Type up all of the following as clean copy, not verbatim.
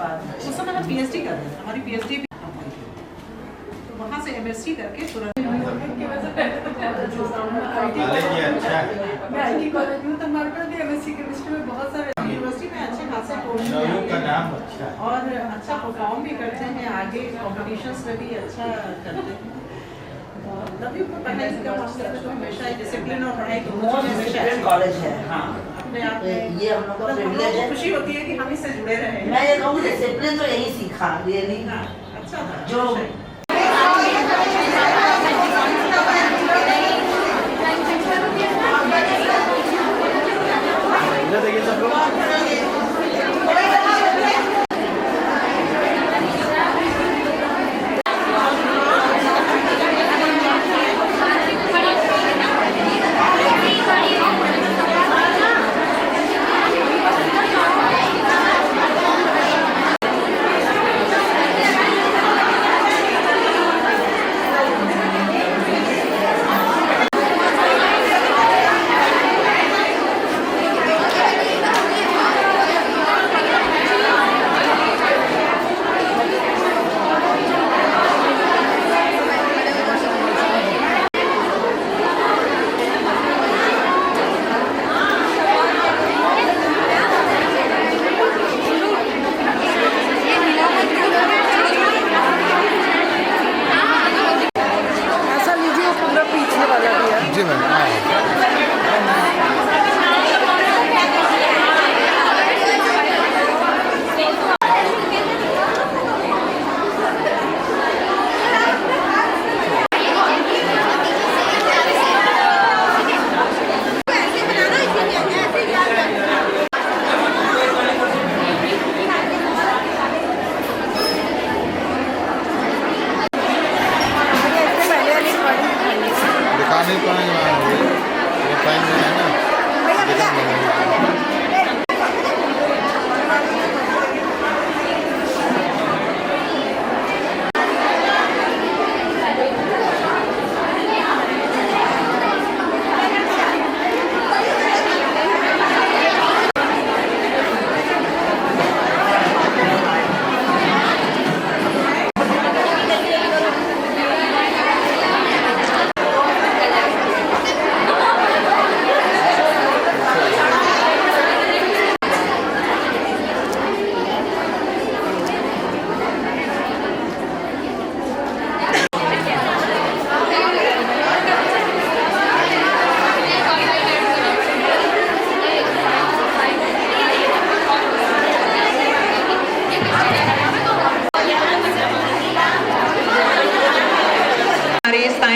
बाद उस समय हम पीएचडी कर रहे थे, हमारी पीएचडी भी तो वहाँ से एमएससी करके तुरंत मैं आईटी कॉलेज में तो हमारे पास भी एमएससी केमिस्ट्री में बहुत सारे यूनिवर्सिटी में अच्छे खासे कोर्स का नाम अच्छा है और अच्छा परफॉर्म भी करते हैं, आगे कॉम्पिटिशन्स में भी अच्छा करते हैं। तभी पढ़ाई का मामले में तो हमेशा डिसिप्लिन और पढ़ाई तो कॉलेज है। हाँ, अपने आप में ये हम लोग को प्रिविलेज है, खुशी होती है कि हम इससे जुड़े रहे। मैं ये कहूँगी डिसिप्लिन तो यही सीखा रियली। अच्छा था जो देखिए सब लोग नहीं पाएंगे ये पाएंगे है ना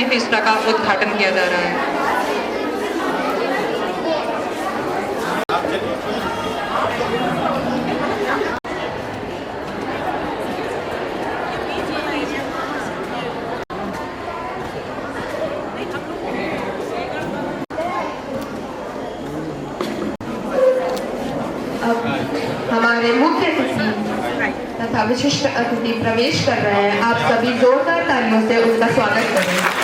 फेस्टा का उद्घाटन किया जा रहा है। अब हमारे मुख्य अतिथि तथा विशिष्ट अतिथि प्रवेश कर रहे हैं। आप सभी जोरदार तालियों से उनका स्वागत करें।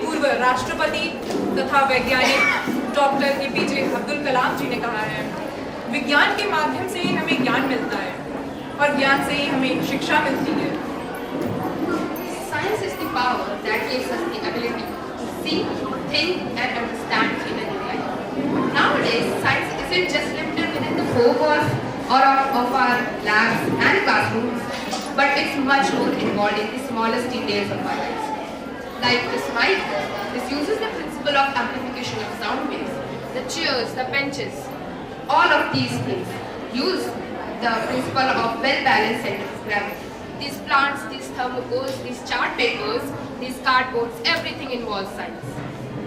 पूर्व राष्ट्रपति तथा वैज्ञानिक डॉक्टर APJ अब्दुल कलाम जी ने कहा है, विज्ञान के माध्यम से ही हमें ज्ञान मिलता है और ज्ञान से ही हमें शिक्षा मिलती है। Science is the power that gives us the ability to see, think and understand human life. Nowadays, science isn't just limited within the four walls or of our labs and classrooms, but it's much more involved in the smallest details of our lives. Like this mic, this uses the principle of amplification of sound waves. The chairs, the benches, all of these things. Use the principle of well-balanced center of gravity. These plants, these thermocols, these chart papers, these cardboards, everything involves science.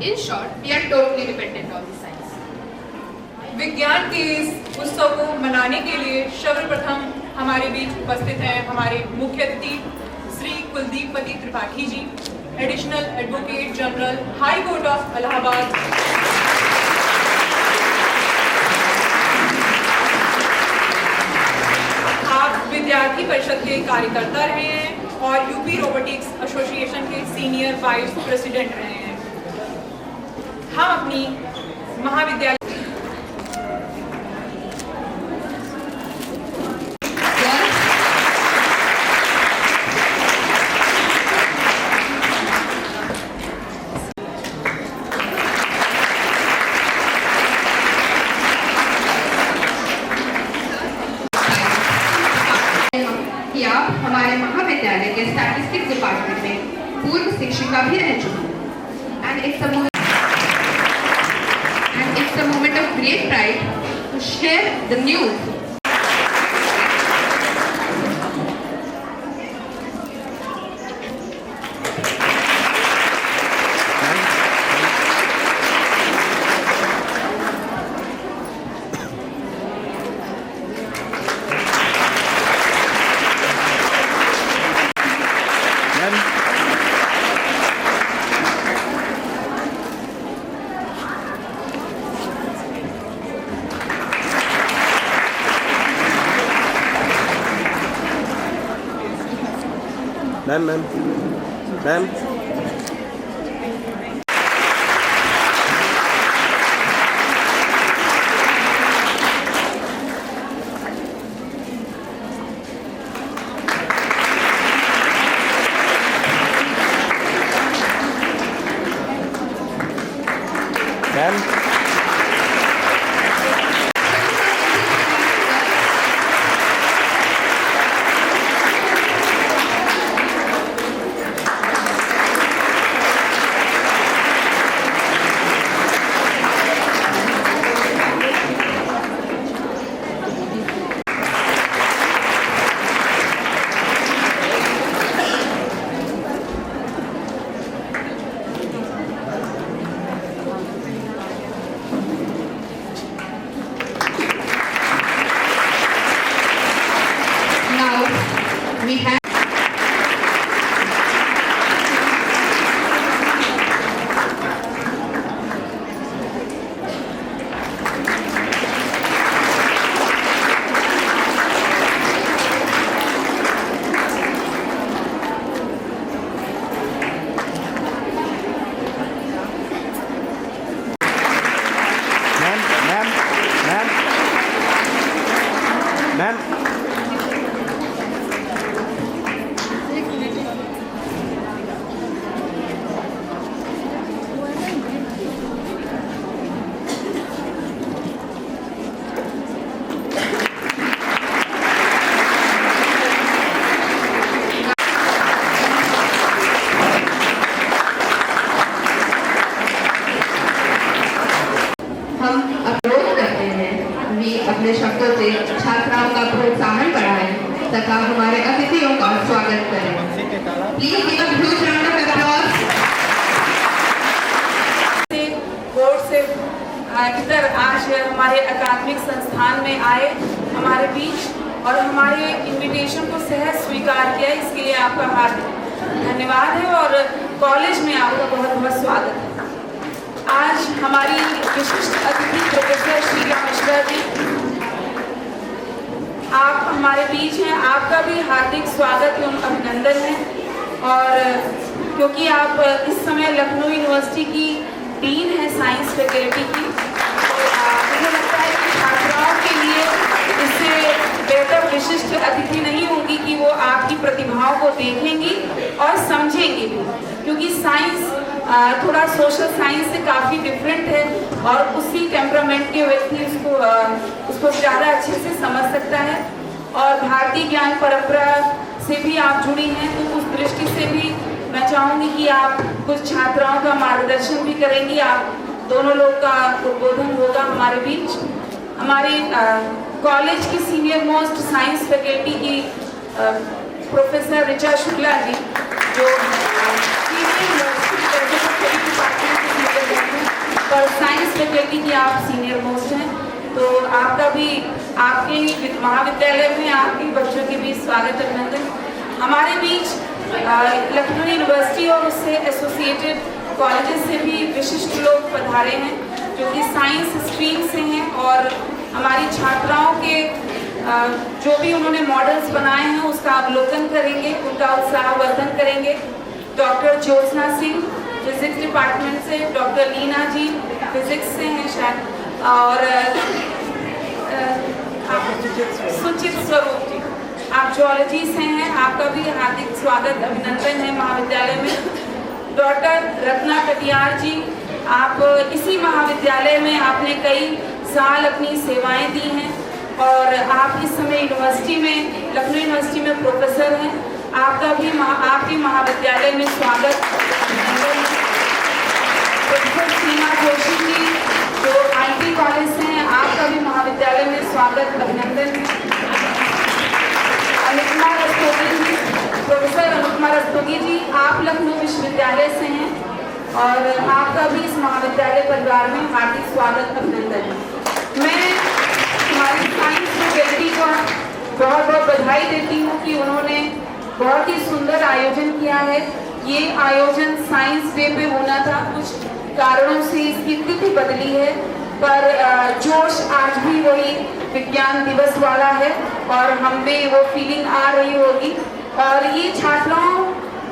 In short, we are totally dependent on the science. विज्ञान के इस उत्सव को मनाने के लिए सर्वप्रथम हमारे बीच उपस्थित हैं हमारे मुख्य अतिथि Shri Kuldeeppati Tripathi ji, additional advocate general, high court of Allahabad. आप विद्यार्थी परिषद के कार्यकर्ता रहे हैं और यूपी रोबोटिक्स एसोसिएशन के सीनियर वाइस प्रेसिडेंट रहे हैं। हम अपनी महाविद्यालय कि आप हमारे महाविद्यालय के स्टैटिस्टिक्स डिपार्टमेंट में पूर्व शिक्षिका भी रह चुकी हैं। And it's a moment of great pride to share the news. Ma'am We have ma'am हम अनुरोध करते हैं कि अपने शब्दों से छात्राओं का प्रोत्साहन बढ़ाएं तथा हमारे अतिथियों का स्वागत करें। Please give a huge round of applause. Board से इधर आज हमारे अकादमिक संस्थान में आए हमारे बीच और हमारे इनविटेशन को सहज स्वीकार किया, इसके लिए आपका हार्दिक धन्यवाद है और कॉलेज में आपका बहुत बहुत स्वागत है। आज हमारी विशिष्ट अतिथि प्रोफेसर शीला मिश्रा जी, आप हमारे बीच हैं, आपका भी हार्दिक स्वागत एवं अभिनंदन है। और क्योंकि आप इस समय लखनऊ यूनिवर्सिटी की डीन है साइंस फैकल्टी की, तो मुझे लगता है कि छात्राओं के लिए इससे बेहतर विशिष्ट अतिथि नहीं होगी कि वो आपकी प्रतिभाओं को देखेंगी और समझेंगी भी, क्योंकि साइंस थोड़ा सोशल साइंस से काफ़ी डिफरेंट है और उसी टेम्परामेंट के व्यक्ति उसको ज़्यादा अच्छे से समझ सकता है। और भारतीय ज्ञान परंपरा से भी आप जुड़ी हैं, तो उस दृष्टि से भी मैं चाहूँगी कि आप कुछ छात्राओं का मार्गदर्शन भी करेंगी। आप दोनों लोग का उद्बोधन होगा हमारे बीच। हमारे कॉलेज की सीनियर मोस्ट साइंस फैकल्टी की प्रोफेसर ऋचा शुक्ला जी, जो पर साइंस फैकल्टी की आप सीनियर मोस्ट हैं, तो आपका भी आपके महाविद्यालय में आपके बच्चों के भी स्वागत अभिनंदन। हमारे बीच लखनऊ यूनिवर्सिटी और उससे एसोसिएटेड कॉलेजेस से भी विशिष्ट लोग पधारे हैं, जो कि साइंस स्ट्रीम से हैं और हमारी छात्राओं के जो भी उन्होंने मॉडल्स बनाए हैं उसका अवलोकन करेंगे, उनका उत्साहवर्धन करेंगे। Doctor Jyotsna Singh physics department से, डॉक्टर लीना जी फिजिक्स से हैं शायद, और सुचित स्वरूप जी आप जूलॉजी से हैं, आपका भी हार्दिक स्वागत अभिनंदन है महाविद्यालय में। डॉक्टर रत्ना कटियार जी, आप इसी महाविद्यालय में आपने कई साल अपनी सेवाएं दी हैं और आप इस समय यूनिवर्सिटी में, लखनऊ यूनिवर्सिटी में प्रोफेसर हैं। आपका भी आपके महाविद्यालय में स्वागत। प्रोफेसर सीमा जोशी जी, जो IT कॉलेज से हैं, आपका भी महाविद्यालय में स्वागत अभिनंदन है। अनुपमा रस्तोगी जी, प्रोफेसर अनुपमा रस्तोगी जी, आप लखनऊ विश्वविद्यालय से हैं और आपका भी इस महाविद्यालय परिवार में हार्दिक स्वागत अभिनंदन है। मैं हमारी साइंस फैकल्टी को बहुत बहुत बधाई देती हूँ कि उन्होंने बहुत ही सुंदर आयोजन किया है। ये आयोजन साइंस डे पे होना था, कुछ कारणों से इसकी तिथि बदली है, पर जोश आज भी वही विज्ञान दिवस वाला है और हम में वो फीलिंग आ रही होगी। और ये छात्राओं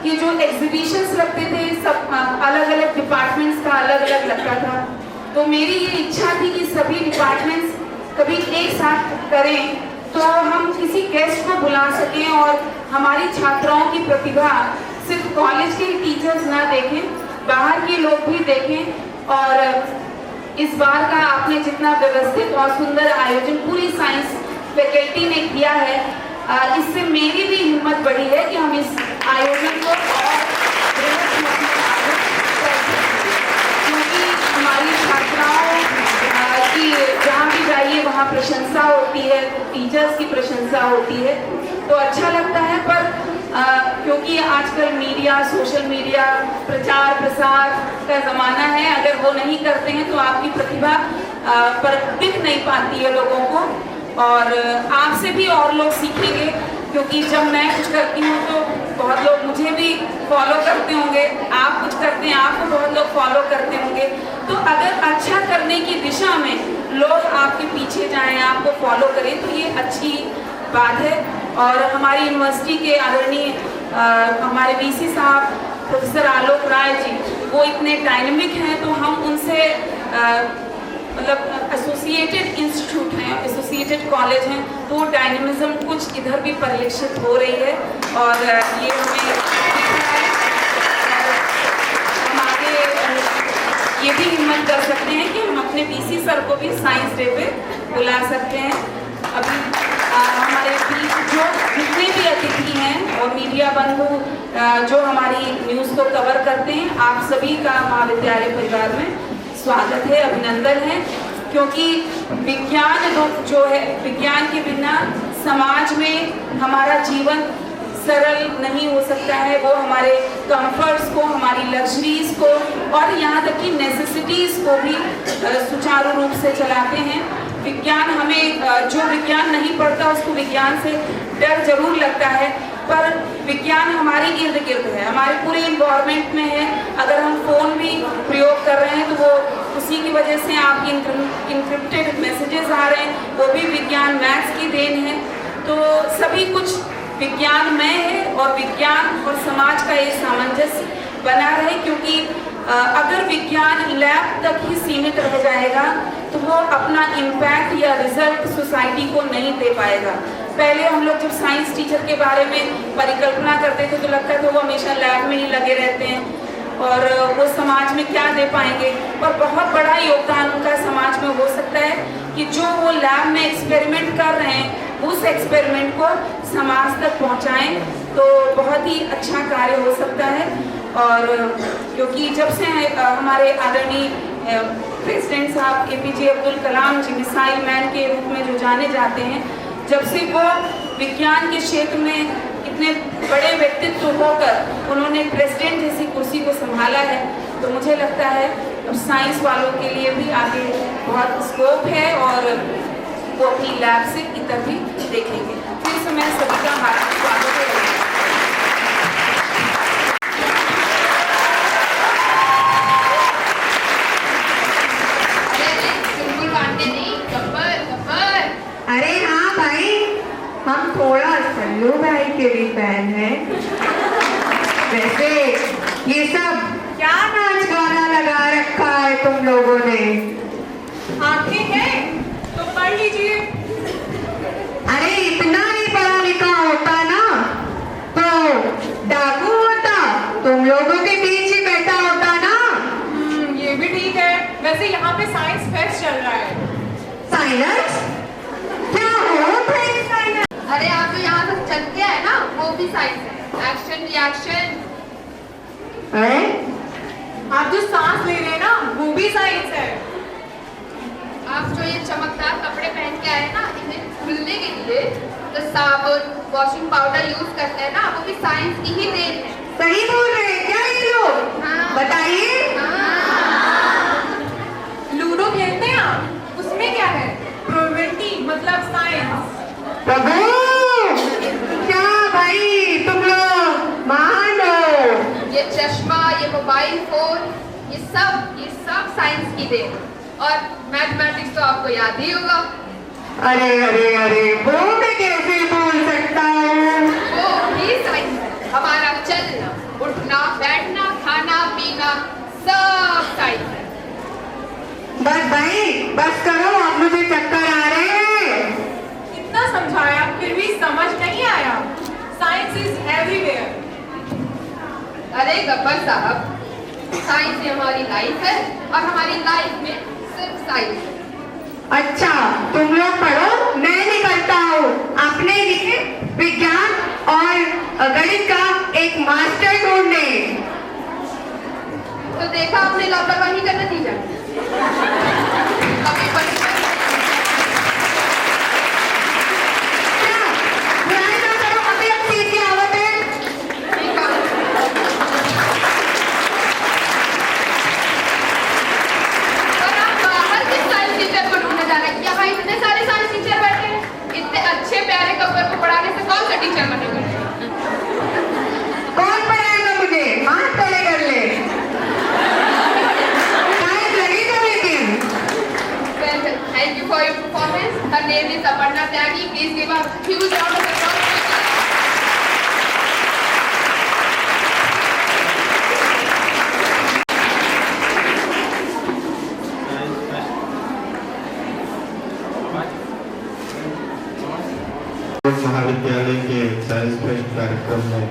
के जो एग्जीबिशंस लगते थे, सब अलग अलग डिपार्टमेंट्स का अलग अलग लगता था, तो मेरी ये इच्छा थी कि सभी डिपार्टमेंट्स कभी एक साथ करें तो हम किसी गेस्ट को बुला सकें और हमारी छात्राओं की प्रतिभा सिर्फ कॉलेज के टीचर्स ना देखें, बाहर के लोग भी देखें। और इस बार का आपने जितना व्यवस्थित और सुंदर आयोजन पूरी साइंस फैकल्टी ने किया है, इससे मेरी भी हिम्मत बढ़ी है कि हम इस आयोजन को क्योंकि हमारी छात्राओं की जहाँ भी जाइए वहाँ प्रशंसा होती है, टीचर्स की प्रशंसा होती है, तो अच्छा लगता है। पर क्योंकि आजकल मीडिया, सोशल मीडिया, प्रचार प्रसार का ज़माना है, अगर वो नहीं करते हैं तो आपकी प्रतिभा पर दिख नहीं पाती है लोगों को, और आपसे भी और लोग सीखेंगे, क्योंकि जब मैं कुछ करती हूँ तो बहुत लोग मुझे भी फॉलो करते होंगे, आप कुछ करते हैं आपको बहुत लोग फॉलो करते होंगे। तो अगर अच्छा करने की दिशा में लोग आपके पीछे जाएं, आपको फॉलो करें, तो ये अच्छी बात है। और हमारी यूनिवर्सिटी के आदरणीय हमारे VC साहब प्रोफेसर आलोक राय जी, वो इतने डायनेमिक हैं, तो हम उनसे मतलब एसोसिएटेड इंस्टीट्यूट हैं, एसोसिएटेड कॉलेज हैं, तो वो डायनेमिज्म कुछ इधर भी परिलक्षित हो रही है और ये हमें हम आगे ये भी हिम्मत कर सकते हैं कि हम अपने VC सर को भी साइंस डे पे बुला सकते हैं। अभी हमारे बीच जो जितने भी अतिथि हैं और मीडिया बंधु जो हमारी न्यूज़ को कवर करते हैं, आप सभी का महाविद्यालय परिवार में स्वागत है, अभिनंदन है। क्योंकि विज्ञान जो है, विज्ञान के बिना समाज में हमारा जीवन सरल नहीं हो सकता है। वो हमारे कंफर्ट्स को, हमारी लग्जरीज को और यहाँ तक कि नेसेसिटीज को भी सुचारू रूप से चलाते हैं। विज्ञान हमें, जो विज्ञान नहीं पढ़ता उसको विज्ञान से डर जरूर लगता है, पर विज्ञान हमारे इर्द गिर्द है, हमारे पूरे इन्वायरमेंट में है। अगर हम फोन भी प्रयोग कर रहे हैं तो वो उसी की वजह से आपकी इनक्रिप्टेड मैसेजेस आ रहे हैं, वो भी विज्ञान, मैथ्स की देन है। तो सभी कुछ विज्ञानमय है और विज्ञान और समाज का ये सामंजस्य बना रहे, क्योंकि अगर विज्ञान लैब तक ही सीमित रह जाएगा तो वो अपना इम्पैक्ट या रिजल्ट सोसाइटी को नहीं दे पाएगा। पहले हम लोग जब साइंस टीचर के बारे में परिकल्पना करते थे तो लगता था वो हमेशा लैब में ही लगे रहते हैं और वो समाज में क्या दे पाएंगे, पर बहुत बड़ा योगदान उनका समाज में हो सकता है कि जो वो लैब में एक्सपेरिमेंट कर रहे हैं उस एक्सपेरिमेंट को समाज तक पहुंचाएं, तो बहुत ही अच्छा कार्य हो सकता है। और क्योंकि जब से हमारे आदरणीय प्रेसिडेंट साहब APJ अब्दुल कलाम जी मिसाइल मैन के रूप में जो जाने जाते हैं, जब से वो विज्ञान के क्षेत्र में इतने बड़े व्यक्तित्व होकर उन्होंने प्रेसिडेंट जैसी कुर्सी को संभाला है, तो मुझे लगता है अब साइंस वालों के लिए भी आगे बहुत स्कोप है और वो अपनी लैब से इतर भी देखेंगे। फिर से मैं सभी का हार्दिक स्वागत है। अरे हाँ भाई, हम थोड़ा सल्लू भाई के भी फैन हैं। वैसे ये सब क्या नाच गाना लगा रखा है तुम लोगों ने? आंखें हैं तो पढ़ लीजिए। अरे इतना ही पढ़ा लिखा होता ना तो डाकू होता, तुम लोगों के बीच ही बैठा होता ना। ये भी ठीक है। वैसे यहाँ पे साइंस फेस्ट चल रहा है। साइंस क्या होता है साइंस? अरे आप जो यहाँ तक चल के आए ना, वो भी साइंस है। Action reaction. आप जो सांस ले रहे हैं ना, वो भी साइंस है। आप जो ये चमकदार कपड़े पहन के आए ना, इन्हें धुलने के लिए जो साबुन वॉशिंग पाउडर यूज करते हैं ना, वो भी साइंस की ही देन है। सही बोल रहे हैं क्या ये लोग? हाँ। बताइए। लूडो खेलते हैं आप, उसमें क्या है? प्रोबेबिलिटी मतलब साइंस। प्रभु, क्या भाई तुम लोग महान हो। ये चश्मा, ये मोबाइल फोन, ये सब साइंस की देन। और मैथमेटिक्स तो आपको याद ही होगा। अरे अरे अरे, वो मैं कैसे भूल सकता हूँ? वो भी साइंस है। हमारा चलना, उठना, बैठना, खाना, पीना, सब साइंस है। बस भाई, बस करो, आप मुझे चक्कर आ रहे हैं। इतना समझाया फिर भी समझ नहीं आया। Science is everywhere. अरे गब्बर साहब, साइंस ही हमारी लाइफ है और हमारी लाइफ में सिर्फ साइंस है। अच्छा, तुम लोग पढ़ो, मैं निकलता हूँ अपने लिए विज्ञान और गणित का एक मास्टर ढूंढने। तो देखा आपने लापरवाही का नतीजा। अभी यहाँ इतने सारे साइंस टीचर बैठे हैं, इतने अच्छे प्यारे कब्बर को पढ़ाने से कौन सा टीचर बनेगा? कौन पढ़ाएगा मुझे? हाथ खड़े कर ले। साइंस लगी तो लेकिन। Well, thank you for your performance. Her name is Aparna Tyagi. Please give a huge round of applause. महाविद्यालय के साइंस फेस्ट कार्यक्रम में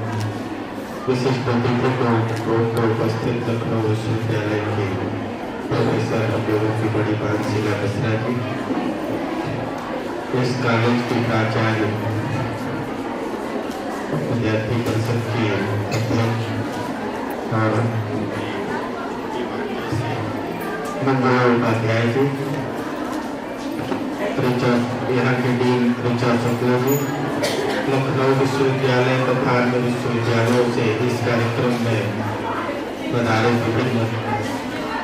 विशिष्ट अतिथि को उपस्थित लखनऊ विश्वविद्यालय के प्रोफेसर अभियोगों की बड़ी बात शीला मिश्रा जी, इस कॉलेज की प्राचार्य, विद्यार्थी परिषद की अध्यक्ष और मंगला उपाध्याय जी, यहाँ के डीन ऋचा शुक्ला जी, लखनऊ विश्वविद्यालय तथा अन्य विश्वविद्यालयों से इस कार्यक्रम में पधारे विभिन्न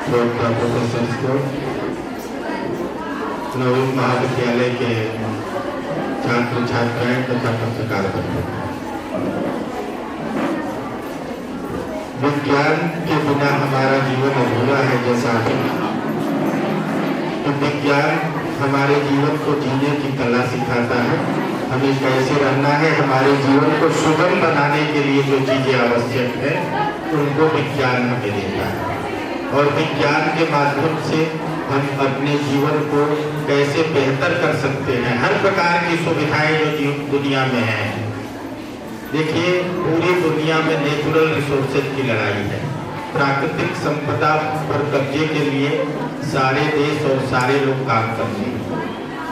प्रोफेसर को, नवीन महाविद्यालय के छात्र छात्राएं तथा पत्रकार बंधु। विज्ञान के बिना हमारा जीवन अधूरा है जैसा तो विज्ञान हमारे जीवन को जीने की कला सिखाता है। हमें कैसे रहना है, हमारे जीवन को सुगम बनाने के लिए जो चीजें आवश्यक है उनको विज्ञान हमें देता है। और विज्ञान के माध्यम से हम अपने जीवन को कैसे बेहतर कर सकते हैं, हर प्रकार की सुविधाएं जो दुनिया में है। देखिए, पूरी दुनिया में नेचुरल रिसोर्सेज की लड़ाई है। प्राकृतिक संपदा पर कब्जे के लिए सारे देश और सारे लोग काम करते हैं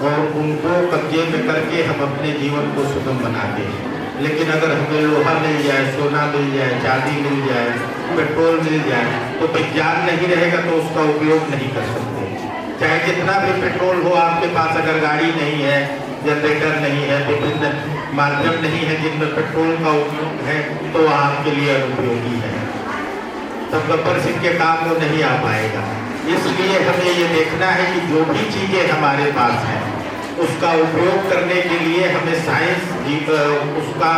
और उनको कब्जे में करके हम अपने जीवन को सुगम बनाते हैं। लेकिन अगर हमें लोहा मिल जाए, सोना मिल जाए, चांदी मिल जाए, पेट्रोल मिल जाए, तो विज्ञान नहीं रहेगा तो उसका उपयोग नहीं कर सकते। चाहे जितना भी पेट्रोल हो आपके पास, अगर गाड़ी नहीं है, जनरेटर नहीं है, विभिन्न माध्यम नहीं है जिनमें पेट्रोल का उपयोग है, तो आपके लिए अनुपयोगी है, तब गब्बर सिंह के काम वो नहीं आ पाएगा। इसलिए हमें ये देखना है कि जो भी चीज़ें हमारे पास हैं उसका उपयोग करने के लिए हमें साइंस उसका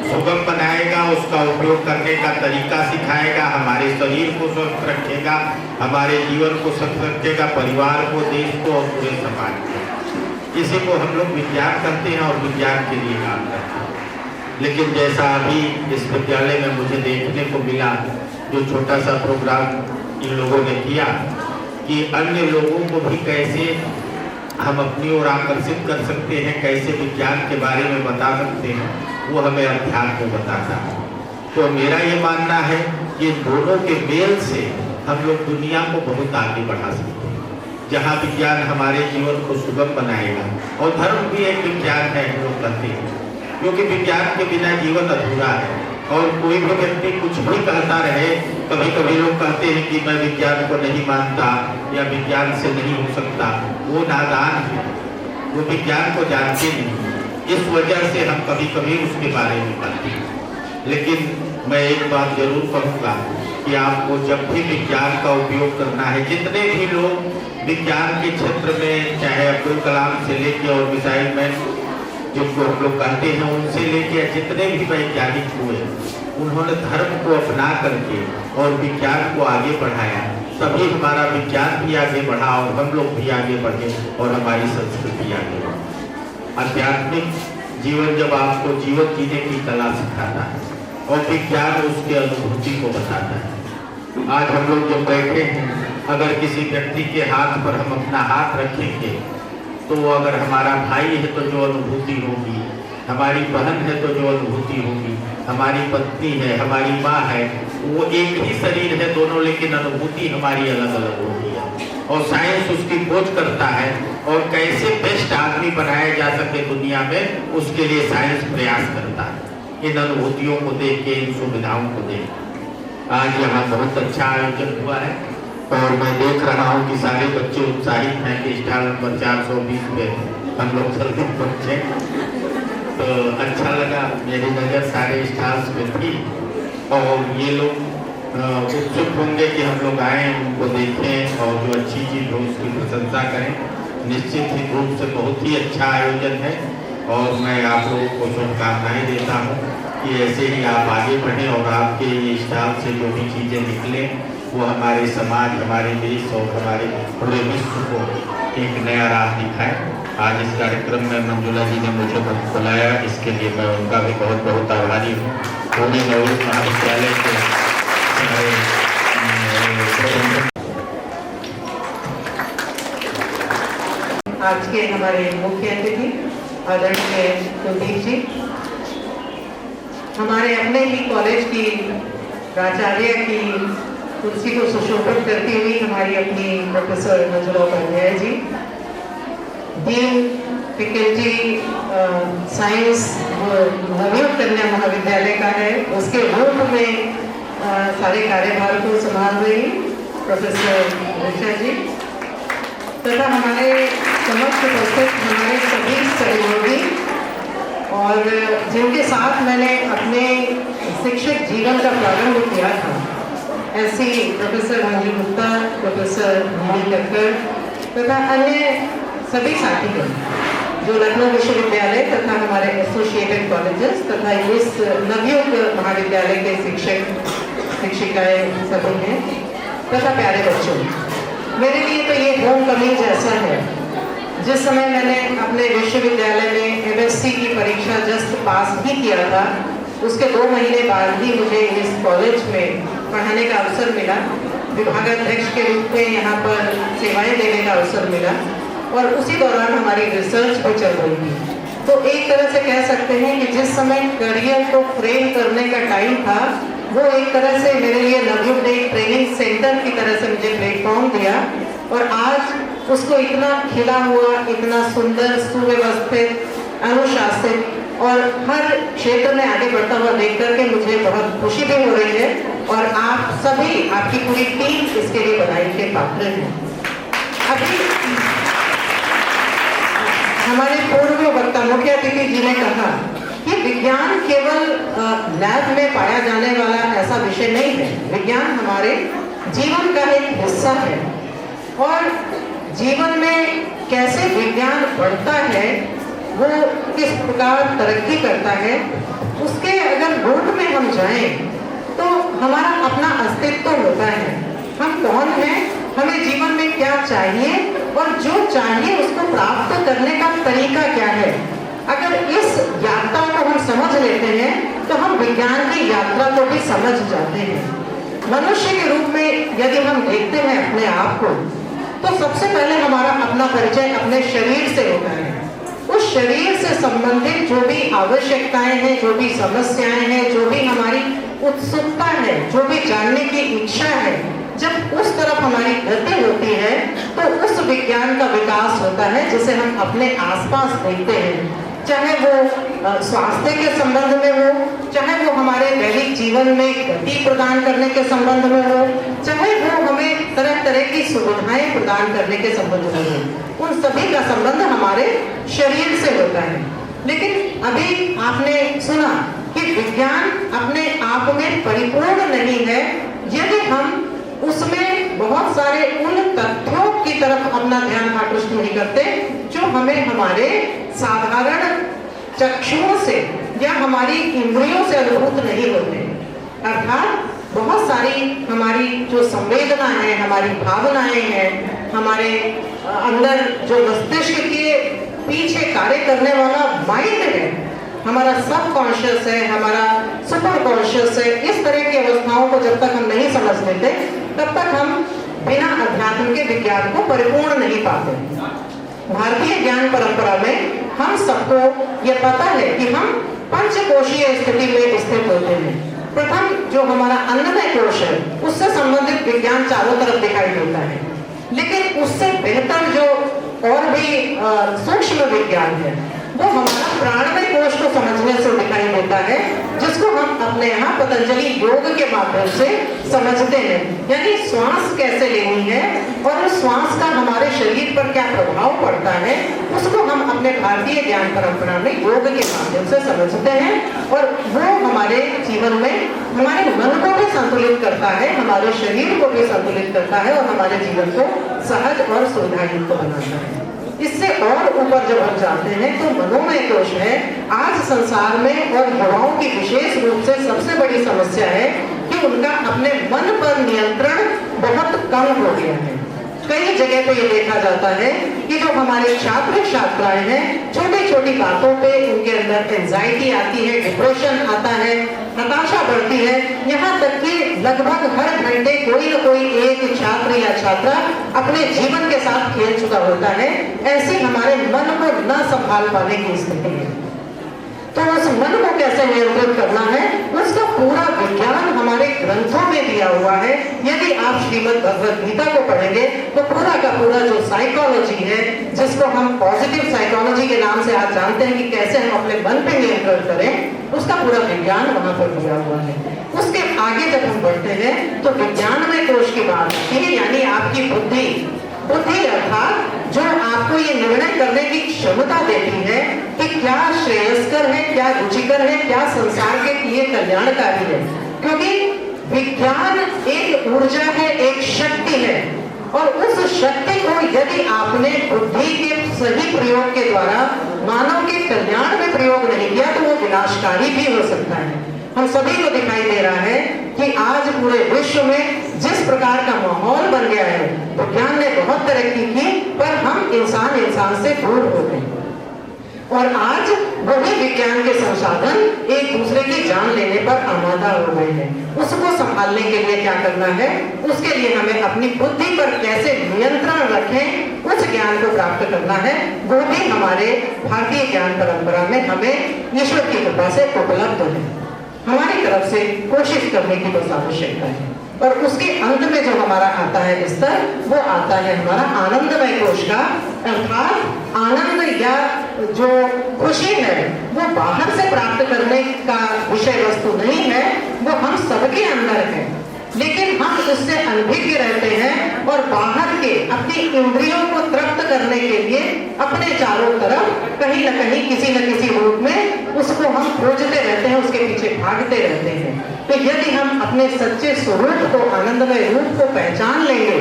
सुगम बनाएगा, उसका उपयोग करने का तरीका सिखाएगा, हमारे शरीर को स्वस्थ रखेगा, हमारे जीवन को स्वस्थ रखेगा, परिवार को, देश को और पूरे समाज को। इसी को हम लोग विज्ञान करते हैं और विज्ञान के लिए काम करते हैं। लेकिन जैसा अभी इस विद्यालय में मुझे देखने को मिला, जो छोटा सा प्रोग्राम इन लोगों ने किया कि अन्य लोगों को भी कैसे हम अपनी ओर आकर्षित कर सकते हैं, कैसे विज्ञान के बारे में बता सकते हैं, वो हमें अध्यात्म को बताता है। तो मेरा ये मानना है कि दोनों के मेल से हम लोग दुनिया को बहुत आगे बढ़ा सकते हैं, जहाँ विज्ञान हमारे जीवन को सुगम बनाएगा। और धर्म भी एक विज्ञान है, हम लोग कहते हैं, क्योंकि विज्ञान के बिना जीवन अधूरा है। और कोई भी व्यक्ति कुछ भी कहता रहे, कभी कभी लोग कहते हैं कि मैं विज्ञान को नहीं मानता या विज्ञान से नहीं हो सकता, वो नादान है, वो विज्ञान को जानते नहीं। इस वजह से हम कभी कभी उसके बारे में कहते हैं। लेकिन मैं एक बात जरूर कहूँगा कि आपको जब भी विज्ञान का उपयोग करना है, जितने भी लोग विज्ञान के क्षेत्र में, चाहे अब्दुल कलाम से लेके और मिसाइल मैन जिनको हम लोग कहते हैं, उनसे लेके जितने भी वैज्ञानिक हुए, उन्होंने धर्म को अपना करके और विज्ञान को आगे बढ़ाया, तभी हमारा विज्ञान भी आगे बढ़ा और हम लोग भी आगे बढ़े और हमारी संस्कृति आगे बढ़ी। आध्यात्मिक जीवन जब आपको जीवन जीने की कला सिखाता है और विज्ञान उसके अनुभूति को बताता है। आज हम लोग जब बैठे हैं, अगर किसी व्यक्ति के हाथ पर हम अपना हाथ रखेंगे तो अगर हमारा भाई है तो जो अनुभूति होगी, हमारी बहन है तो जो अनुभूति होगी, हमारी पत्नी है, हमारी माँ है, वो एक ही शरीर है दोनों, लेकिन अनुभूति हमारी अलग अलग होगी है। और साइंस उसकी खोज करता है और कैसे बेस्ट आदमी बनाया जा सके दुनिया में, उसके लिए साइंस प्रयास करता है। इन अनुभूतियों को देख के, इन सुविधाओं को देख के आज यहाँ बहुत अच्छा आयोजन हुआ है और मैं देख रहा हूँ कि सारे बच्चे उत्साहित हैं कि स्टॉल नंबर 420 पे हम लोग जल्दी पहुँचे। तो अच्छा लगा, मेरी नज़र सारे स्टॉल्स में थी और ये लोग उत्सुक होंगे कि हम लोग आएँ, उनको देखें और जो अच्छी चीज़ हो उसकी प्रशंसा करें। निश्चित ही रूप से बहुत ही अच्छा आयोजन है और मैं आप लोगों को शुभकामनाएँ देता हूँ कि ऐसे ही आप आगे बढ़ें और आपके ये स्टॉल से जो भी चीज़ें निकलें वो हमारे समाज, हमारे देश और हमारे पूरे विश्व को एक नया राह दिखाए। आज इस कार्यक्रम में मंजुला जी ने मुझे बुलाया, इसके लिए मैं उनका भी बहुत बहुत आभारी हूँ। पुणे नवोदय महाविद्यालय के आज के हमारे मुख्य अतिथि आदरणीय कुलदीप जी, हमारे अपने ही कॉलेज की प्राचार्य की कुर्सी को सुशोभित करती हुई हमारी अपनी professor Manjula Upadhyay ji, dean faculty science Navyug कन्या महाविद्यालय का है, उसके रूप में सारे कार्यभार को संभाल रही प्रोफेसर ऋचा जी, तथा हमारे समक्ष उपस्थित हमारे सभी सहयोगी और जिनके साथ मैंने अपने शिक्षक जीवन का प्रारंभ किया था, ऐसी प्रोफेसर मंजू गुप्ता, प्रोफेसर मोहन टक्कर तथा अन्य सभी साथीगण जो लखनऊ विश्वविद्यालय तथा हमारे एसोसिएटेड कॉलेजेस तथा इस नवयुग महाविद्यालय के शिक्षक शिक्षिकाएं सभी हैं तथा प्यारे बच्चों, मेरे लिए तो ये होम कमिंग जैसा है। जिस समय मैंने अपने विश्वविद्यालय में एमएससी की परीक्षा जस्ट पास ही किया था, उसके 2 महीने बाद ही मुझे इस कॉलेज में पढ़ाने का अवसर मिला, विभागाध्यक्ष के रूप में यहाँ पर सेवाएं देने का अवसर मिला और उसी दौरान हमारी रिसर्च भी चल रही थी। तो एक तरह से कह सकते हैं कि जिस समय करियर को फ्रेम करने का टाइम था, वो एक तरह से मेरे लिए नवयुग ने ट्रेनिंग सेंटर की तरह से मुझे प्लेटफॉर्म दिया और आज उसको इतना खिला हुआ, इतना सुंदर, सुव्यवस्थित, अनुशासित और हर क्षेत्र में आगे बढ़ता हुआ देख करके मुझे बहुत खुशी भी हो रही है और आप सभी, आपकी पूरी टीम इसके लिए बधाई के पात्र हैं। अभी हमारे पूर्व वक्ता मुख्य अतिथि जी ने कहा कि विज्ञान केवल लैब में पाया जाने वाला ऐसा विषय नहीं है। विज्ञान हमारे जीवन का एक हिस्सा है और जीवन में कैसे विज्ञान बढ़ता है, वो किस प्रकार तरक्की करता है, उसके अगर रूट में हम जाएं तो हमारा अपना अस्तित्व होता है। हम कौन हैं, हमें जीवन में क्या चाहिए और जो चाहिए उसको प्राप्त करने का तरीका क्या है। अगर इस यात्रा को हम समझ लेते हैं तो हम विज्ञान की यात्रा को भी समझ जाते हैं। मनुष्य के रूप में यदि हम देखते हैं अपने आप को, तो सबसे पहले हमारा अपना परिचय अपने शरीर से होता है। उस शरीर से संबंधित जो भी आवश्यकताएं हैं, जो भी समस्याएं हैं, जो भी हमारी उत्सुकता है, जो भी जानने की इच्छा है, जब उस तरफ हमारी गति होती है तो उस विज्ञान का विकास होता है जिसे हम अपने आसपास देखते हैं। चाहे वो स्वास्थ्य के संबंध में हो, चाहे वो हमारे दैनिक जीवन में गति प्रदान करने के संबंध में हो, चाहे वो हमें तरह तरह की सुविधाएं प्रदान करने के संबंध में हो, उन सभी का संबंध हमारे शरीर से होता है। लेकिन अभी आपने सुना कि विज्ञान अपने आप में परिपूर्ण नहीं है यदि हम उसमें बहुत सारे उन तथ्यों की तरफ अपना ध्यान आकृष्ट नहीं करते जो हमें हमारे साधारण चक्षुओं से या हमारी इंद्रियों से अनुभूत नहीं होते। अर्थात बहुत सारी हमारी जो संवेदना है, हमारी भावनाएं हैं, हमारे अंदर जो मस्तिष्क के पीछे कार्य करने वाला माइंड है, हमारा सब कॉन्शियस है, हमारा सुपर कॉन्शियस है, इस तरह की अवस्थाओं को जब तक हम नहीं समझ लेते तब तक हम बिना अध्यात्म के विज्ञान को परिपूर्ण नहीं पाते। भारतीय ज्ञान परंपरा में हम सबको ये पता है कि हम पंचकोशीय स्थिति में स्थित होते हैं। प्रथम जो हमारा अन्नमय कोश है उससे संबंधित विज्ञान चारों तरफ दिखाई देता है, लेकिन उससे बेहतर जो और भी सूक्ष्म विज्ञान है वो हमारा प्राणमय कोश को समझने से दिखाई देता है, जिसको हम अपने यहाँ पतंजलि योग के माध्यम से समझते हैं। यानी श्वास कैसे लेनी है और उस श्वास का हमारे शरीर पर क्या प्रभाव पड़ता है, उसको हम अपने भारतीय ज्ञान परंपरा में योग के माध्यम से समझते हैं और वो हमारे जीवन में हमारे मन को भी संतुलित करता है, हमारे शरीर को भी संतुलित करता है और हमारे जीवन को सहज और सुविधायुक्त बनाता है। इससे और ऊपर जब हम जाते हैं तो मनोमय कोश है। आज संसार में और युवाओं की विशेष रूप से सबसे बड़ी समस्या है कि उनका अपने मन पर नियंत्रण बहुत कम हो गया है। कई जगह पे ये देखा जाता है कि जो हमारे छात्र छात्राएं हैं, छोटी छोटी बातों पे उनके अंदर एंजाइटी आती है, डिप्रेशन आता है, हताशा बढ़ती है। यहाँ तक कि लगभग हर घंटे कोई न कोई एक छात्र या छात्रा अपने जीवन के साथ खेल चुका होता है। ऐसे हमारे मन को न संभाल पाने की स्थिति है। तो उस मन को कैसे नियंत्रित करना है उसका पूरा विज्ञान हमारे ग्रंथों में दिया हुआ है। यदि आप श्रीमद् भगवद गीता को पढ़ेंगे तो पूरा का पूरा जो साइकोलॉजी है, जिसको हम पॉजिटिव साइकोलॉजी के नाम से आज जानते हैं कि कैसे हम अपने मन पे नियंत्रण करें, उसका पूरा विज्ञान वहां पर दिया हुआ है। उसके आगे जब हम बढ़ते हैं तो विज्ञान में कोश की बात आती है, यानी आपकी बुद्धि अर्थात जो आपको ये निर्णय करने की क्षमता देती है कि क्या श्रेयस्कर है, क्या रुचिकर है, क्या संसार के लिए कल्याणकारी है। क्योंकि विज्ञान एक ऊर्जा है, एक शक्ति है और उस शक्ति को यदि आपने बुद्धि के सही प्रयोग के द्वारा मानव के कल्याण में प्रयोग नहीं किया तो वो विनाशकारी भी हो सकता है। हम सभी को दिखाई दे रहा है कि आज पूरे विश्व में जिस प्रकार का माहौल बन गया है, विज्ञान ने बहुत तरक्की की पर हम इंसान से दूर हो गए और आज वही विज्ञान के संसाधन एक दूसरे की जान लेने पर आमादा हो गए हैं। उसको संभालने के लिए क्या करना है, उसके लिए हमें अपनी बुद्धि पर कैसे नियंत्रण रखें, उस ज्ञान को प्राप्त करना है। वो भी हमारे भारतीय ज्ञान परंपरा में हमें ईश्वर की कृपा से उपलब्ध है। हमारी तरफ से कोशिश करने की बस आवश्यकता है और उसके अंत में जो हमारा आता है स्तर, वो आता है हमारा आनंदमय कोश का। अर्थात आनंद या जो खुशी है वो बाहर से प्राप्त करने का विषय वस्तु नहीं है, वो हम सबके अंदर है, लेकिन हम उससे अनभिज्ञ रहते हैं और बाहर के अपनी इंद्रियों को तृप्त करने के लिए अपने चारों तरफ कहीं न कहीं किसी न किसी रूप में उसको हम खोजते रहते हैं, उसके पीछे भागते रहते हैं। तो यदि हम अपने सच्चे स्वरूप को, आनंदमय रूप को पहचान लेंगे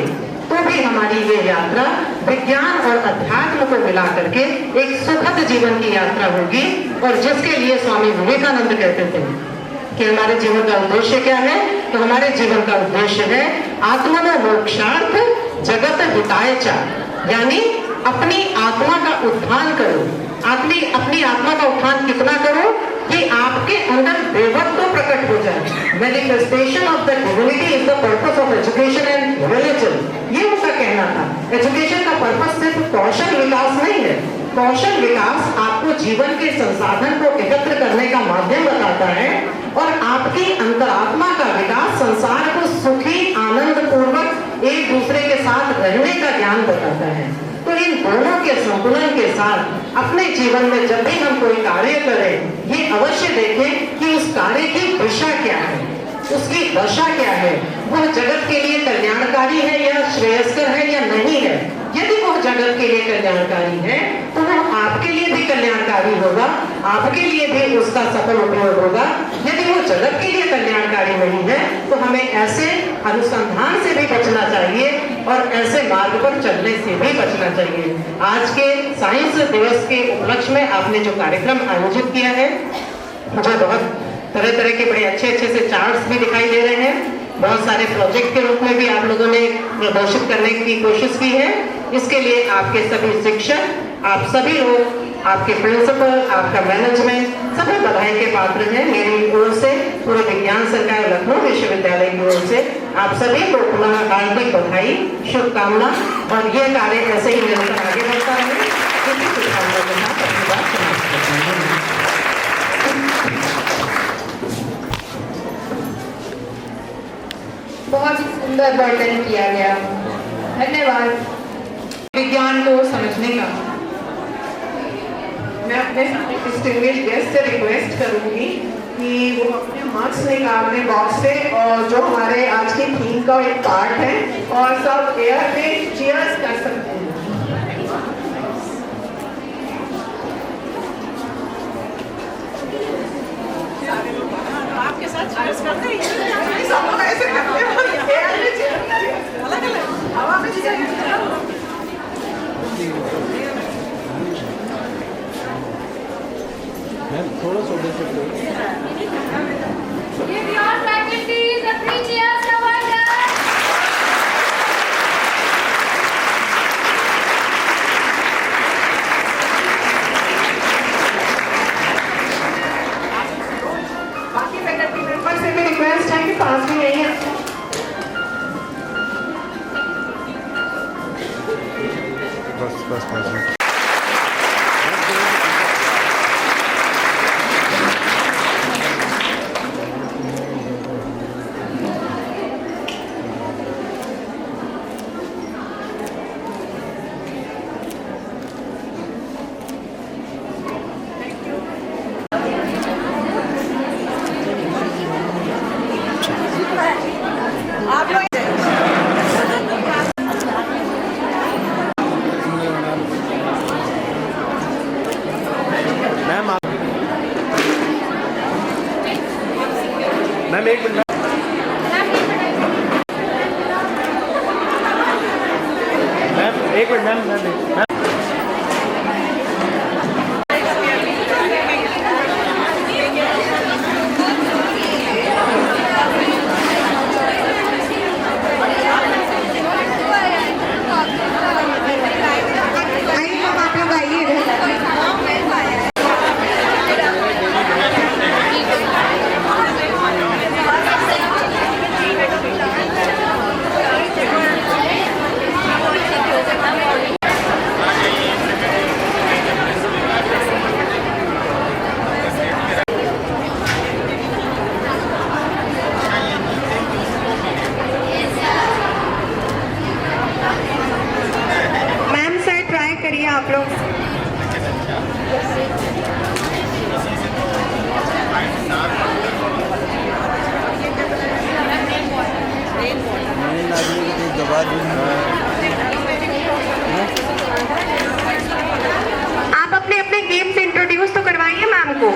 तो भी हमारी ये यात्रा विज्ञान और अध्यात्म को मिला करके एक सुखद जीवन की यात्रा होगी। और जिसके लिए स्वामी विवेकानंद कहते थे कि हमारे जीवन का उद्देश्य क्या है, तो हमारे जीवन का उद्देश्य है आत्मनो मोक्षार्थ जगत हिताय च, यानी अपनी आत्मा का उत्थान करो। अपनी आत्मा का उत्थान कितना करो कि आपके अंदर देवत्व प्रकट हो जाए। Manifestation of the divinity is the purpose of education and religion, ये उनका कहना था। एजुकेशन का पर्पस सिर्फ कौशल विकास नहीं है, कौशल विकास आपको जीवन के संसाधन को एकत्र करने का माध्यम बताता है और आपकी अंतरात्मा का विकास संसार को सुखी आनंद पूर्वक एक दूसरे के साथ रहने का ज्ञान बताता है। तो इन दोनों के संतुलन के साथ अपने जीवन में जब भी हम कोई कार्य करें, ये अवश्य देखें कि उस कार्य की दिशा क्या है, उसकी दशा क्या है, वह जगत के लिए कल्याणकारी है या श्रेयस्कर है या नहीं है। यदि वह जगत के लिए कल्याणकारी है तो वह आपके लिए भी कल्याणकारी होगा, आपके लिए भी उसका सफल उपयोग होगा। यदि वो जगत के लिए कल्याणकारी नहीं है तो हमें ऐसे अनुसंधान से भी बचना चाहिए और ऐसे मार्ग पर चलने से भी बचना चाहिए। आज के साइंस दिवस के उपलक्ष्य में आपने जो कार्यक्रम आयोजित किया है, मुझे बहुत तरह तरह के बड़े अच्छे से चार्ट्स भी दिखाई दे रहे हैं, बहुत सारे प्रोजेक्ट के रूप में भी आप लोगों ने प्रदर्शित करने की कोशिश की है। इसके लिए आपके सभी शिक्षक, आप सभी लोग, आपके प्रिंसिपल, आपका मैनेजमेंट सभी बधाई के पात्र हैं। मेरी ओर से, पूरे विज्ञान संकाय लखनऊ विश्वविद्यालय की ओर से आप सभी को पुनः हार्दिक बधाई, शुभकामना और ये कार्य ऐसे ही निरंतर आगे बढ़ता है। इसी शुभकामना के साथ अपनी बात समाप्त करते हैं। बहुत ही सुंदर वर्णन किया गया, धन्यवाद। विज्ञान को समझने का मैं अपने डिस्टिंग्विश्ड गेस्ट से रिक्वेस्ट करूंगी कि वो अपने मार्क्स निकाल लें बॉक्स से, और जो हमारे आज की थीम का एक पार्ट है, और सब एयर में चीयर्स कर सकते हैं। आपके साथ चीयर्स करते हैं, सब लोग ऐसे करते हैं, एयर में चीयर्स, अलग अलग हवा में चीयर्स। थोड़ा सा दे सकते हो। Give your faculties a three cheers to welcome. बाकी फैकल्टी मेंबर से भी रिक्वेस्ट है कि पास में यही है। बस मैम एक मिनट मैम आप अपने अपने गेम से इंट्रोड्यूस तो करवाइए मैम को।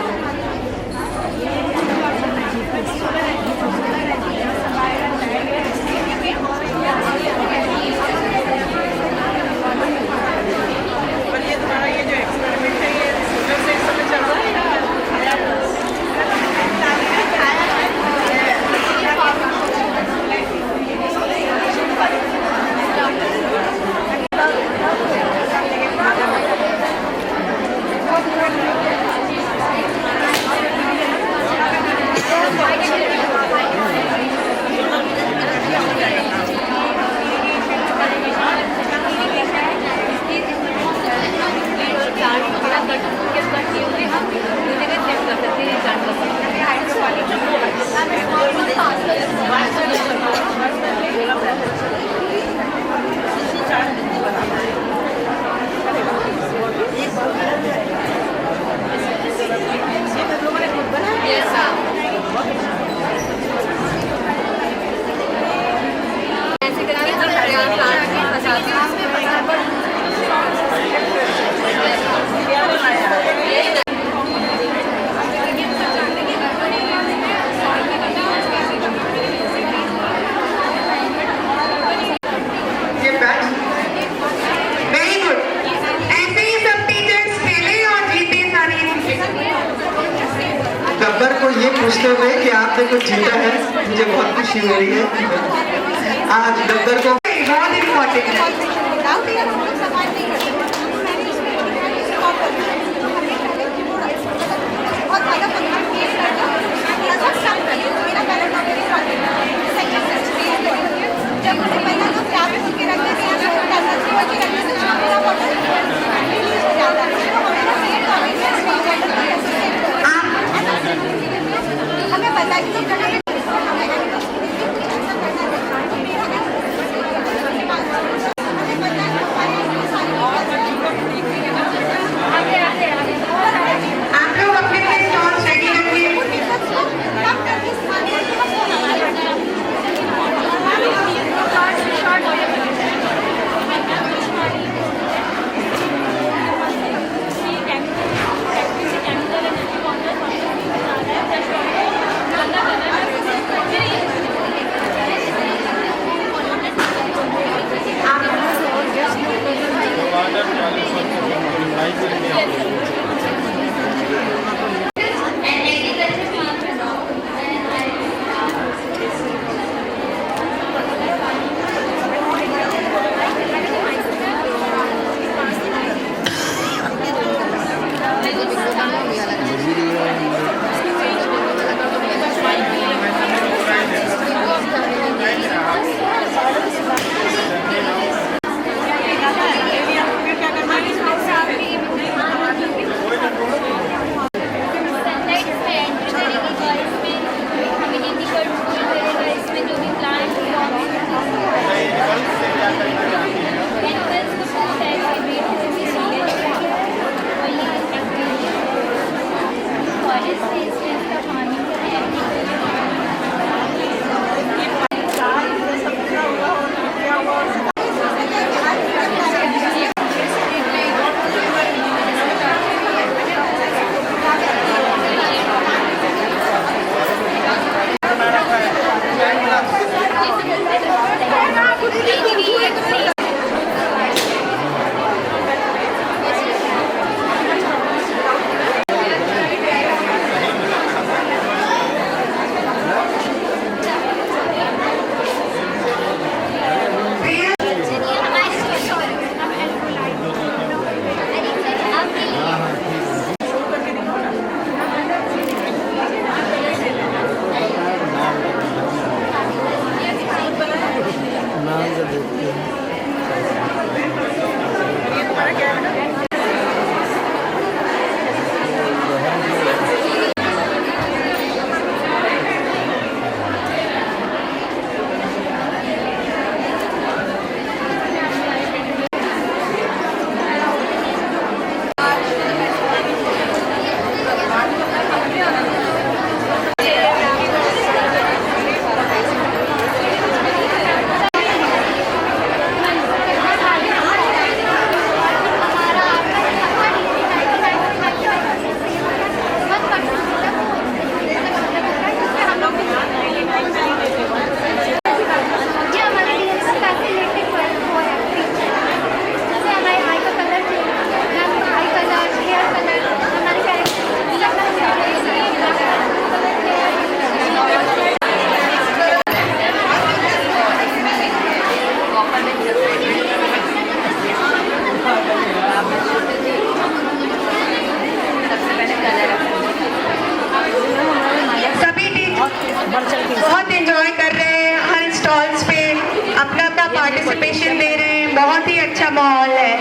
गब्बर को ये पूछते हुए कि आपने कुछ जीता है, मुझे बहुत खुशी हो रही है। आज गब्बर को बहुत इम्पोर्टेंट है। हमें बताइए आप लोग अपने अपने स्टॉल्स रेडी रखिए। शॉर्ट सभी टीचर बहुत एंजॉय कर रहे हैं, हर स्टॉल्स पे अपना अपना पार्टिसिपेशन दे रहे हैं, बहुत ही अच्छा माहौल है।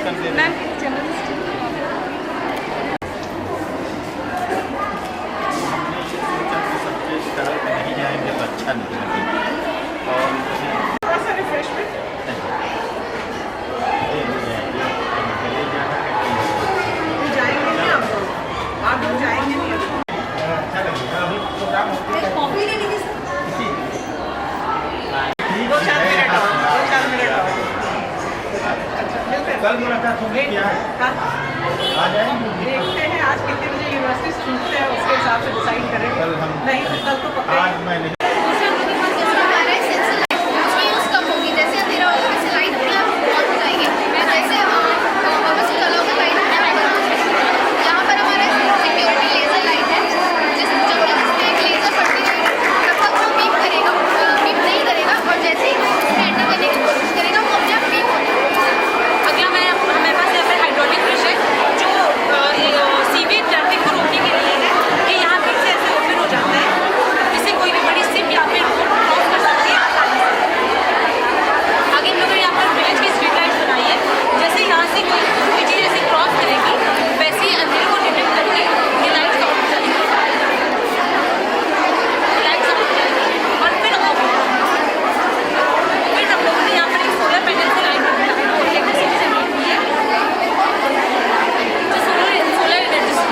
कर दे मैम जर्नलिस्ट सबके स्टाइल में नहीं जाएंगे तो अच्छा नहीं लगेगा। और थोड़ा सा रिफ्रेशमेंट जाएंगे नहीं आप लोग जाएंगे नहीं अच्छा लगेगा। अभी प्रोग्राम कॉफी ले लीजिए सर 2-4 मिनट और 2-4 मिनट और अच्छा मिलते हैं कल मुलाकात होगी क्या? हाँ आ जाएंगे। देखते हैं आज कितने बजे यूनिवर्सिटी छूटते हैं उसके हिसाब से डिसाइड करेंगे कल हम नहीं तो कल तो पक्का आज मैं नहीं जैसे अंधेरा होगा वैसे लाइट भी आप ऑन हो जाएंगे जैसे ऑब्वियसली कलर का लाइट यहाँ पर हमारा सिक्योरिटी लेजर लाइट है जिसमें एक लेजर पड़ती है लगभग जो बीप करेगा बीप नहीं करेगा और जैसे ही उसमें एंटर करने की कोशिश करेगा वो अपने आप बीप हो जाएगा। अगला हमारे पास यहाँ पर हाइड्रोलिक ब्रश है जो सीवेज ट्रैफिक को रोकने के लिए है कि यहाँ फिर से ऐसे ओपन हो जाता है जिससे कोई भी बड़ी सिप या फिर क्रॉस कर सकती है आसानी से। आगे हम लोगों ने यहाँ पर विलेज की स्ट्रीट लाइट्स बनाई है जैसे यहाँ से कोई चीज़ ऐसे क्रॉस करेगी वैसे ही अंधेरे को डिटेक्ट करके ये लाइट्स ऑफ हो जाएगी और फिर ऑफ हो जाएगी। फिर हम लोगों ने यहाँ पर एक सोलर पैनल से लाइट इलेक्ट्रिसिटी से मेक की है जो सोलर एनर्जी से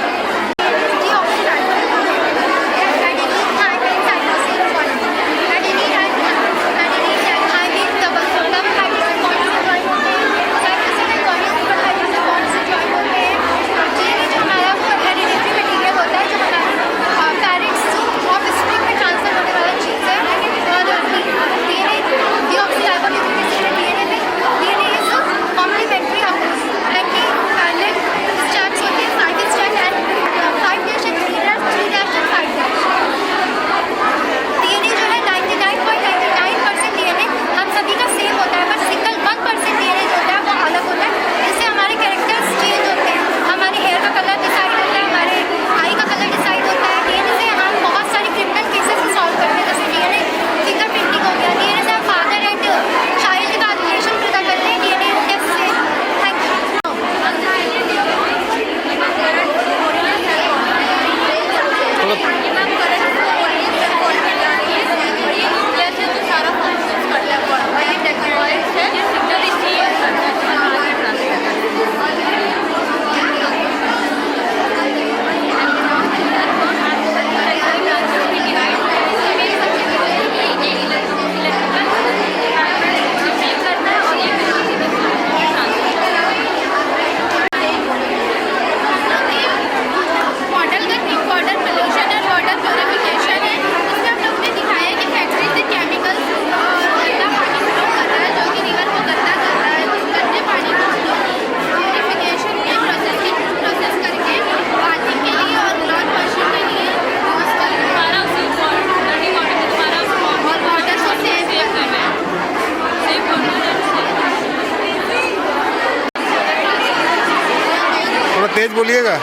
तेज बोलिएगा।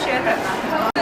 शेयर करना है।